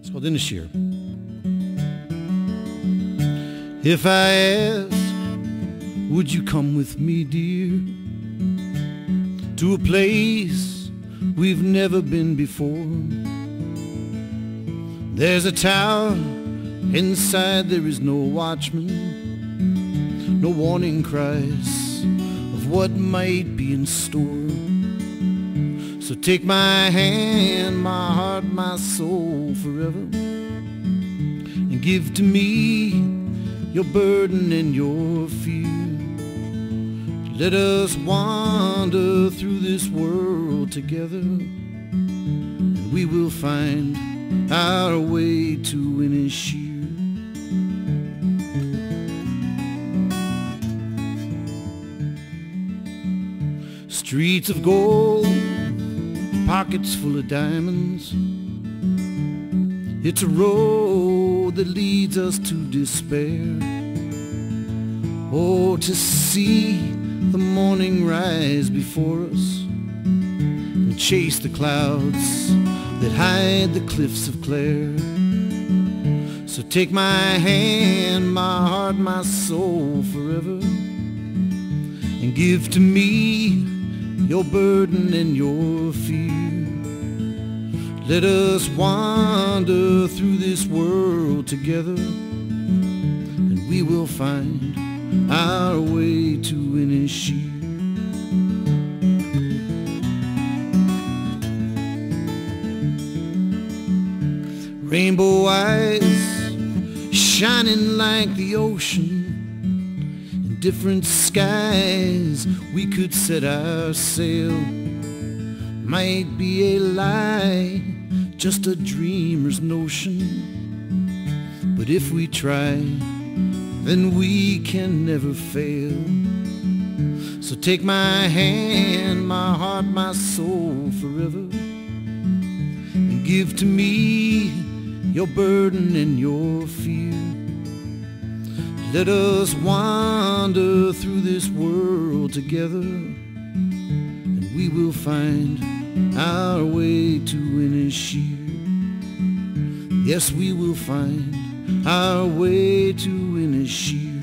It's called Inisheere. If I ask, would you come with me, dear, to a place we've never been before? There's a tower, inside there is no watchman, no warning cries of what might be in store. So take my hand, my heart, my soul forever, and give to me your burden and your fear. Let us wander through this world together, and we will find our way to Inisheere. Streets of gold, pockets full of diamonds. It's a road that leads us to despair. Oh, to see the morning rise before us and chase the clouds that hide the cliffs of Clare. So take my hand, my heart, my soul forever, and give to me your burden and your fear. Let us wander through this world together, and we will find our way to Inisheere. Rainbow eyes shining like the ocean, in different skies we could set our sail. Might be a lie, just a dreamer's notion, but if we try, then we can never fail. So take my hand, my heart, my soul forever, and give to me your burden and your fear. Let us wander through this world together, and we will find our way to Inisheere. Yes, we will find our way to Inisheere.